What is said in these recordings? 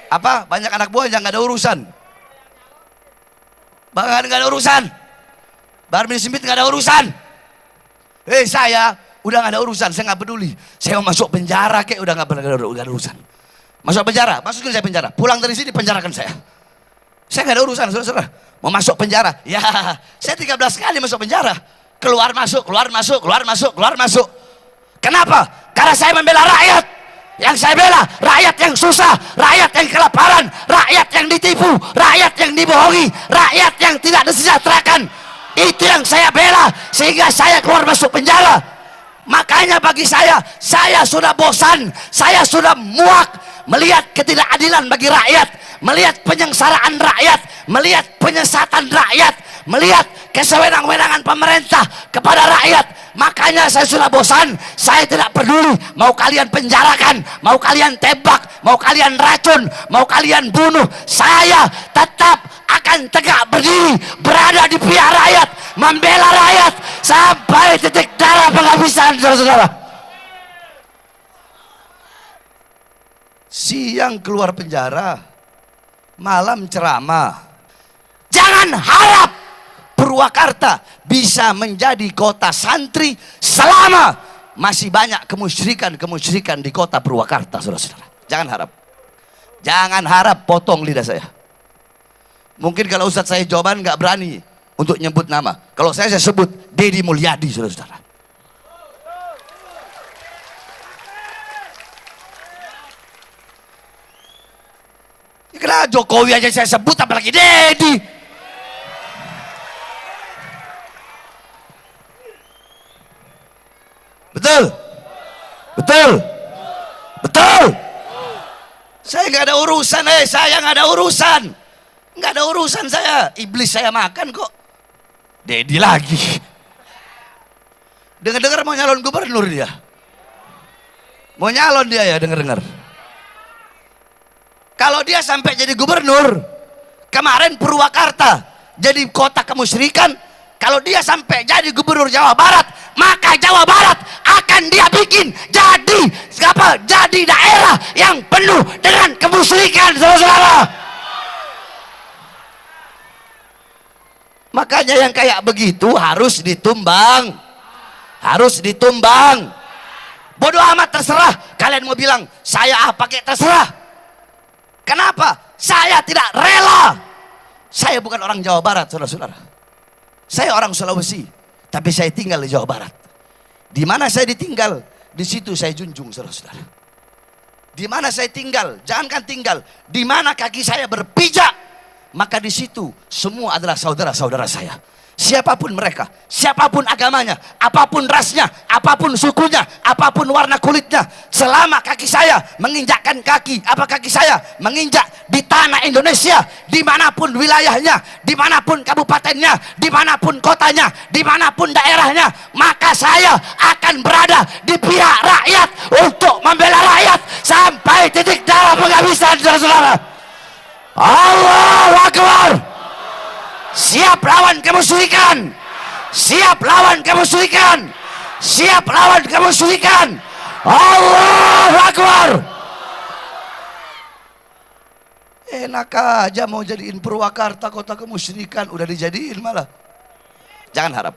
Apa? Banyak anak buah yang nggak ada urusan. Bahkan nggak ada urusan. Bahar bin Smith nggak ada urusan. Saya udah nggak ada urusan, saya nggak peduli. Saya mau masuk penjara kayak udah nggak ada urusan. Masuk penjara, masukin saya penjara. Pulang dari sini penjarakan saya. Saya nggak ada urusan, saudara-saudara. Mau masuk penjara, ya saya 13 kali masuk penjara. Keluar masuk, keluar masuk, keluar masuk, keluar masuk. Kenapa? Karena saya membela rakyat. Yang saya bela rakyat yang susah, rakyat yang kelaparan, rakyat yang ditipu, rakyat yang dibohongi, rakyat yang tidak disejahterakan. Itu yang saya bela, sehingga saya keluar masuk penjara. Makanya bagi saya sudah bosan, saya sudah muak melihat ketidakadilan bagi rakyat, melihat penyengsaraan rakyat, melihat penyesatan rakyat, melihat kesewenang-wenangan pemerintah kepada rakyat. Makanya saya sudah bosan. Saya tidak peduli mau kalian penjarakan, mau kalian tembak, mau kalian racun, mau kalian bunuh, saya tetap akan tegak berdiri, berada di pihak rakyat, membela rakyat sampai titik darah penghabisan, saudara-saudara. Siang keluar penjara, malam ceramah. Jangan harap Purwakarta bisa menjadi kota santri selama masih banyak kemusyrikan di kota Purwakarta, saudara-saudara. Jangan harap. Jangan harap potong lidah saya. Mungkin kalau Ustadz saya jawaban nggak berani untuk nyebut nama. Kalau saya sebut Deddy Mulyadi, saudara-saudara. Karena Jokowi aja saya sebut, apalagi Deddy. Betul, betul, betul. Saya nggak ada urusan, saya nggak ada urusan, nggak ada urusan saya. Iblis saya makan kok. Deddy lagi. Dengar-dengar mau nyalon gubernur dia. Mau nyalon dia ya, dengar-dengar. Kalau dia sampai jadi gubernur, kemarin Purwakarta jadi kota kemusyrikan. Kalau dia sampai jadi gubernur Jawa Barat, maka Jawa Barat akan dia bikin jadi daerah yang penuh dengan kemusyrikan, saudara-saudara. Makanya yang kayak begitu harus ditumbang, harus ditumbang. Bodoh amat, terserah kalian mau bilang saya pakai, terserah. Kenapa? Saya tidak rela. Saya bukan orang Jawa Barat, saudara-saudara. Saya orang Sulawesi, tapi saya tinggal di Jawa Barat. Di mana saya ditinggal, di situ saya junjung, saudara-saudara. Di mana saya tinggal, jangankan tinggal, di mana kaki saya berpijak, maka di situ semua adalah saudara-saudara saya. Siapapun mereka, siapapun agamanya, apapun rasnya, apapun sukunya, apapun warna kulitnya, selama kaki saya menginjakkan kaki saya menginjak di tanah Indonesia, dimanapun wilayahnya, dimanapun kabupatennya, dimanapun kotanya, dimanapun daerahnya, maka saya akan berada di pihak rakyat untuk membela rakyat sampai titik darah penghabisan, saudara-saudara. Allahu Akbar. Siap lawan kemusyrikan, siap lawan kemusyrikan, siap lawan kemusyrikan. Allahu Akbar. Enak aja mau jadiin Purwakarta kota kemusyrikan, udah dijadiin malah. Jangan harap,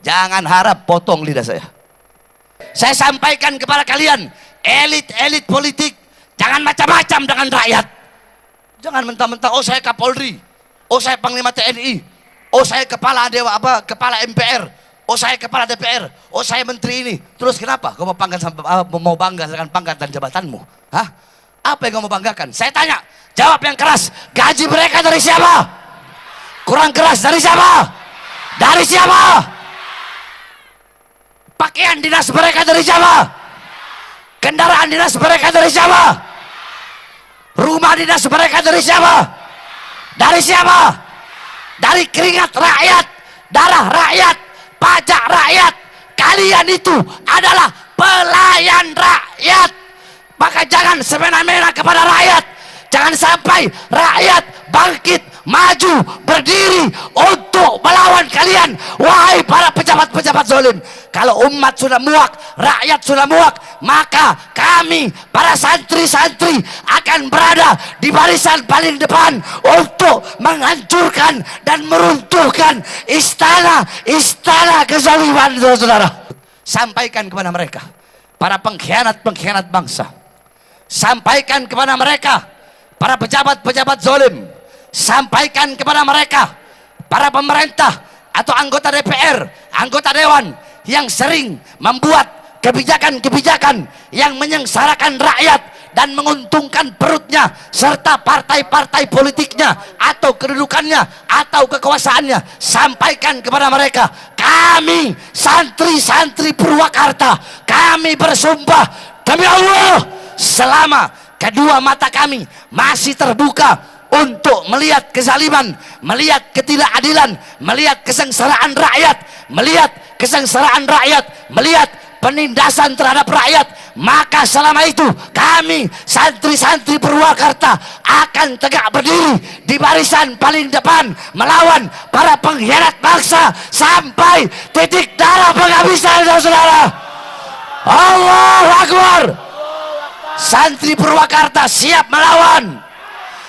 jangan harap potong lidah saya. Saya sampaikan kepada kalian, elit-elit politik, jangan macam-macam dengan rakyat. Jangan mentah-mentah, oh saya Kapolri, oh saya Panglima TNI, oh saya kepala kepala MPR, oh saya kepala DPR, oh saya menteri ini. Terus kenapa kau mau bangga dengan pangkat dan jabatanmu? Hah? Apa yang kau mau banggakan? Saya tanya, jawab yang keras. Gaji mereka dari siapa? Kurang keras, dari siapa? Dari siapa? Pakaian dinas mereka dari siapa? Kendaraan dinas mereka dari siapa? Rumah dinas mereka dari siapa? Dari siapa? Dari keringat rakyat, darah rakyat, pajak rakyat. Kalian itu adalah pelayan rakyat. Maka jangan semena-mena kepada rakyat. Jangan sampai rakyat bangkit, maju, berdiri untuk untuk melawan kalian, wahai para pejabat-pejabat zalim. Kalau umat sudah muak, rakyat sudah muak, maka kami para santri-santri akan berada di barisan paling depan untuk menghancurkan dan meruntuhkan istana kezaliman, saudara. Sampaikan kepada mereka, para pengkhianat-pengkhianat bangsa. Sampaikan kepada mereka, para pejabat-pejabat zalim. Sampaikan kepada mereka, para pemerintah atau anggota DPR, anggota dewan yang sering membuat kebijakan-kebijakan yang menyengsarakan rakyat dan menguntungkan perutnya serta partai-partai politiknya atau kedudukannya atau kekuasaannya. Sampaikan kepada mereka, kami santri-santri Purwakarta, kami bersumpah demi Allah, selama kedua mata kami masih terbuka untuk melihat kezaliman, melihat ketidakadilan, melihat kesengsaraan rakyat, melihat penindasan terhadap rakyat, maka selama itu kami santri-santri Purwakarta akan tegak berdiri di barisan paling depan melawan para pengkhianat bangsa sampai titik darah penghabisan, saudara. Allahu Akbar. Santri Purwakarta siap melawan,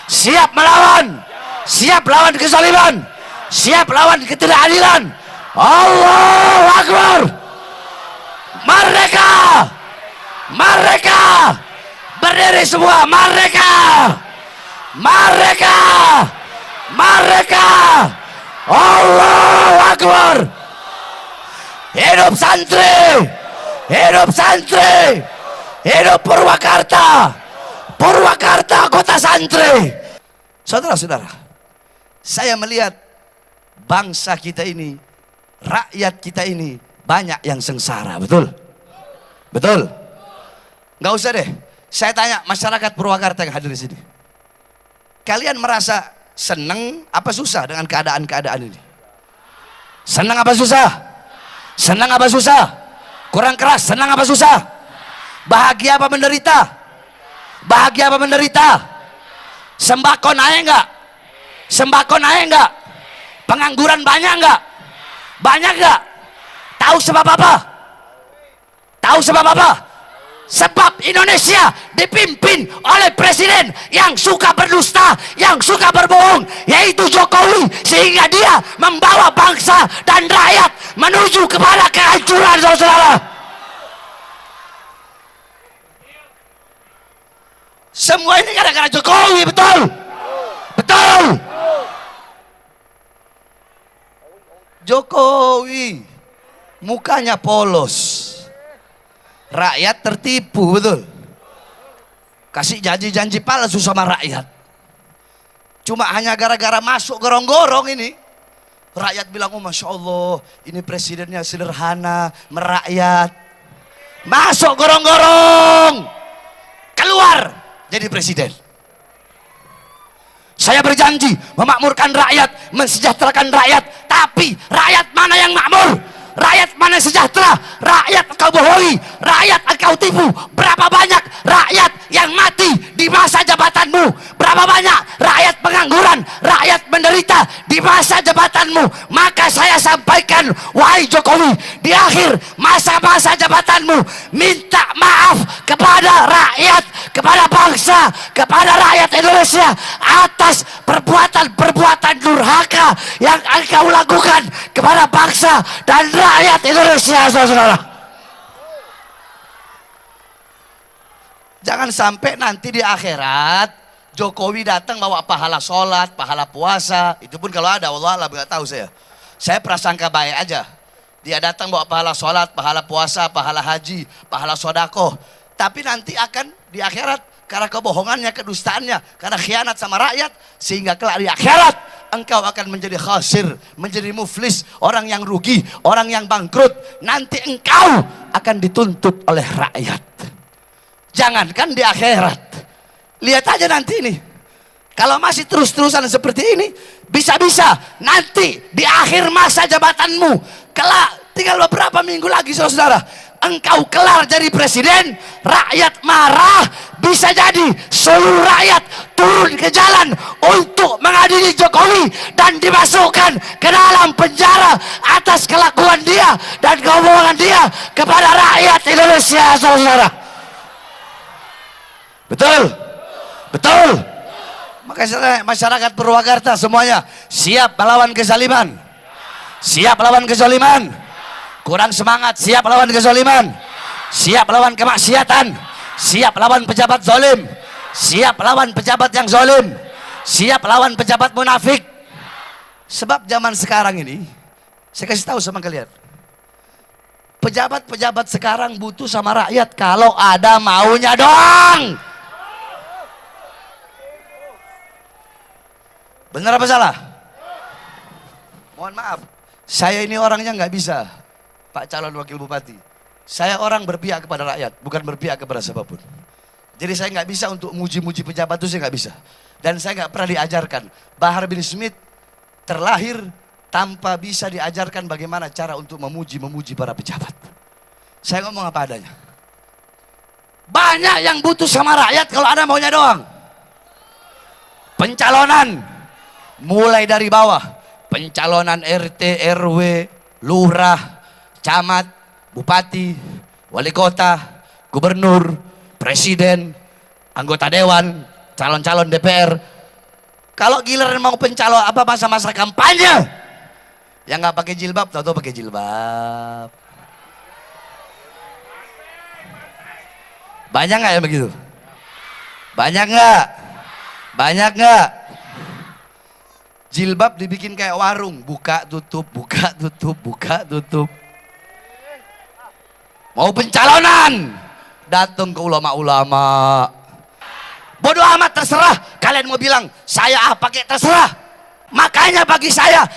siap melawan, siap lawan kezaliman, siap lawan ketidakadilan. Allahu Akbar. Merdeka, merdeka, berdiri semua, merdeka, merdeka, merdeka. Allahu Akbar. Hidup santri, hidup santri, hidup Purwakarta, Purwakarta kota santri. Saudara-saudara, saya melihat bangsa kita ini, rakyat kita ini banyak yang sengsara, betul? Betul? Nggak usah deh, saya tanya masyarakat Purwakarta yang hadir di sini. Kalian merasa senang apa susah dengan keadaan-keadaan ini? Senang apa susah? Senang apa susah? Kurang keras, senang apa susah? Bahagia apa menderita? Bahagia apa menderita? Sembako naik enggak? Sembako naik enggak? Pengangguran banyak enggak? Banyak enggak? Tahu sebab apa? Tahu sebab apa? Sebab Indonesia dipimpin oleh presiden yang suka berdusta, yang suka berbohong, yaitu Jokowi, sehingga dia membawa bangsa dan rakyat menuju kepada kehancuran, saudara. Semua ini gara-gara Jokowi, betul? Betul. Jokowi mukanya polos, rakyat tertipu, betul? Kasih janji-janji palsu sama rakyat. Cuma hanya gara-gara masuk gorong-gorong ini, rakyat bilang, oh Masya Allah, ini presidennya sederhana, merakyat. Masuk gorong-gorong, keluar jadi presiden. Saya berjanji memakmurkan rakyat, mensejahterakan rakyat. Tapi rakyat mana yang makmur? Rakyat mana sejahtera? Rakyat engkau bohongi, rakyat engkau tipu. Berapa banyak rakyat yang mati di masa jabatanmu? Berapa banyak rakyat pengangguran, rakyat menderita di masa jabatanmu? Maka saya sampaikan, wahai Jokowi, di akhir masa-masa jabatanmu, minta maaf kepada rakyat, kepada bangsa, kepada rakyat Indonesia atas perbuatan-perbuatan durhaka yang engkau lakukan kepada bangsa dan rakyat Indonesia, saudara. Jangan sampai nanti di akhirat Jokowi datang bawa pahala sholat, pahala puasa. Itu pun kalau ada, Allah nggak tahu saya. Saya prasangka baik aja. Dia datang bawa pahala sholat, pahala puasa, pahala haji, pahala sodakoh. Tapi nanti akan di akhirat karena kebohongannya, kedustaannya, karena khianat sama rakyat, sehingga kelak di akhirat engkau akan menjadi khasir, menjadi muflis, orang yang rugi, orang yang bangkrut. Nanti engkau akan dituntut oleh rakyat. Jangankan di akhirat, lihat aja nanti ini. Kalau masih terus-terusan seperti ini, bisa-bisa nanti di akhir masa jabatanmu, kelak tinggal beberapa minggu lagi, saudara, engkau kelar jadi presiden, rakyat marah, bisa jadi seluruh rakyat turun ke jalan untuk mengadili Jokowi dan dimasukkan ke dalam penjara atas kelakuan dia dan kebohongan dia kepada rakyat Indonesia, saudara. Betul? Betul? Makanya masyarakat Purwakarta semuanya siap melawan kezaliman. Siap melawan kezaliman. Kurang semangat, siap melawan kezaliman. Siap melawan kemaksiatan. Siap melawan pejabat zalim. Siap melawan pejabat yang zalim. Siap melawan pejabat munafik. Sebab zaman sekarang ini, saya kasih tahu sama kalian, pejabat-pejabat sekarang butuh sama rakyat kalau ada maunya doang. Benar apa salah? Mohon maaf, saya ini orangnya nggak bisa, Pak calon wakil bupati. Saya orang berpihak kepada rakyat, bukan berpihak kepada siapapun. Jadi saya nggak bisa untuk muji-muji pejabat, itu saya nggak bisa. Dan saya nggak pernah diajarkan. Bahar bin Smith terlahir tanpa bisa diajarkan bagaimana cara untuk memuji para pejabat. Saya ngomong apa adanya. Banyak yang butuh sama rakyat kalau ada maunya doang. Pencalonan mulai dari bawah, pencalonan RT, RW, lurah, camat, bupati, wali kota, gubernur, presiden, anggota dewan, calon-calon DPR. Kalau giliran mau pencalon apa masa-masa kampanye, yang nggak pakai jilbab, tahu-tahu pakai jilbab. Banyak nggak ya begitu? Banyak nggak? Banyak nggak? Jilbab dibikin kayak warung, buka tutup, buka tutup, buka tutup. Mau pencalonan, datang ke ulama-ulama. Bodoh amat, terserah. Kalian mau bilang saya pakai, terserah. Makanya bagi saya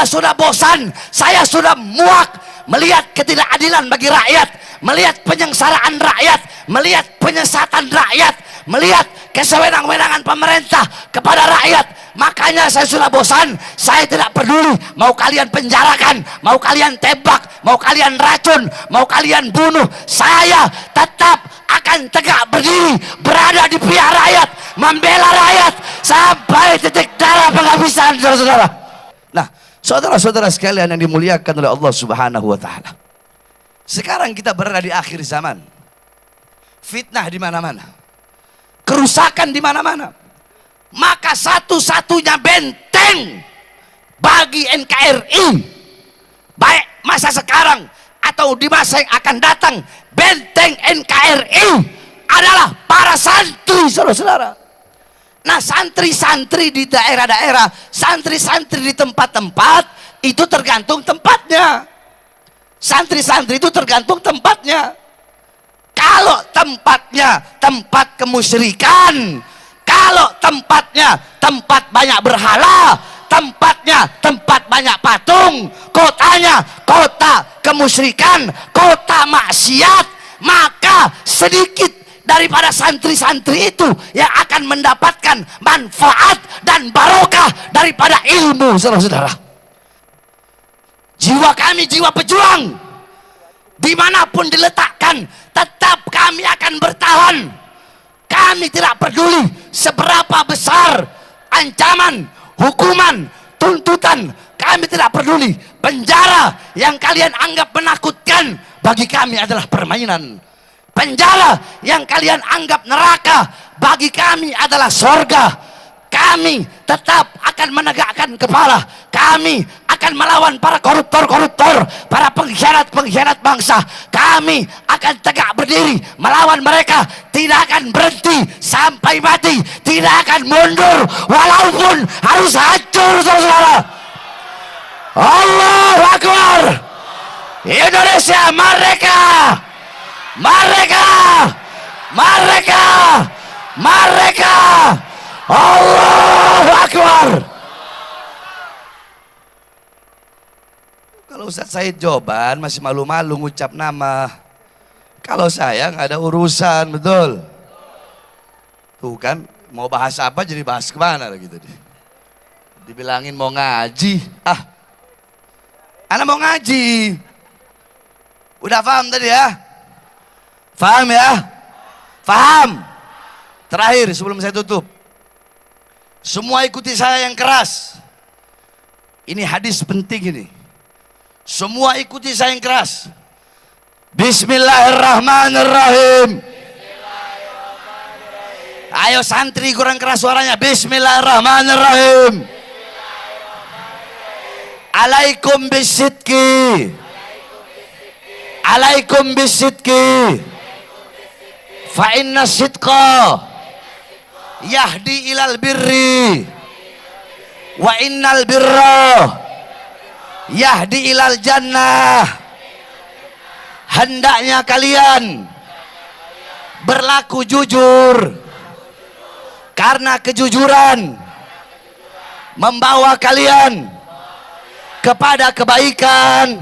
sudah bosan, saya sudah muak melihat ketidakadilan bagi rakyat, melihat penyengsaraan rakyat, melihat penyesatan rakyat, melihat kesewenang-wenangan pemerintah kepada rakyat. Makanya saya sudah bosan. Saya tidak peduli mau kalian penjarakan, mau kalian tembak, mau kalian racun, mau kalian bunuh, saya tetap akan tegak berdiri, berada di pihak rakyat, membela rakyat sampai titik darah penghabisan, saudara-saudara. Nah, saudara-saudara sekalian yang dimuliakan oleh Allah Subhanahu wa taala. Sekarang kita berada di akhir zaman. Fitnah di mana-mana. Kerusakan di mana-mana. Maka satu-satunya benteng bagi NKRI, baik masa sekarang atau di masa yang akan datang, benteng NKRI adalah para santri, saudara-saudara. Nah, santri-santri di daerah-daerah, santri-santri di tempat-tempat, itu tergantung tempatnya. Santri-santri itu tergantung tempatnya. Kalau tempatnya tempat kemusyrikan, kalau tempatnya tempat banyak berhala, tempatnya tempat banyak patung, kotanya kota kemusyrikan, kota maksiat, maka sedikit daripada santri-santri itu yang akan mendapatkan manfaat dan barokah daripada ilmu, saudara-saudara. Jiwa kami jiwa pejuang, dimanapun diletakkan tetap kami akan bertahan. Kami tidak peduli seberapa besar ancaman, hukuman, tuntutan. Kami tidak peduli. Penjara yang kalian anggap menakutkan, bagi kami adalah permainan. Penjara yang kalian anggap neraka, bagi kami adalah sorga. Kami tetap akan menegakkan kepala. Kami akan melawan para koruptor-koruptor, para pengkhianat-pengkhianat bangsa. Kami akan tegak berdiri melawan mereka, tidak akan berhenti sampai mati, tidak akan mundur walaupun harus hancur, saudara-saudara. Allahu Akbar. Indonesia merdeka, merdeka, merdeka, merdeka. Allahu Akbar. Kalau Ustaz Said Joban masih malu-malu ngucap nama. Kalau saya nggak ada urusan, betul. Tuh kan, mau bahas apa jadi bahas kemana gitu. Dibilangin mau ngaji. Anak mau ngaji. Udah paham tadi ya? Faham ya? Faham? Terakhir sebelum saya tutup, semua ikuti saya yang keras. Ini hadis penting ini. Semua ikuti saya yang keras. Bismillahirrahmanirrahim. Ayo santri kurang keras suaranya. Bismillahirrahmanirrahim. Alaikum bisidki. Alaikum bisidki. Fa inna sidqa yahdi ilal birri wa innal birra yahdi ilal jannah. Hendaknya kalian berlaku jujur, karena kejujuran membawa kalian kepada kebaikan,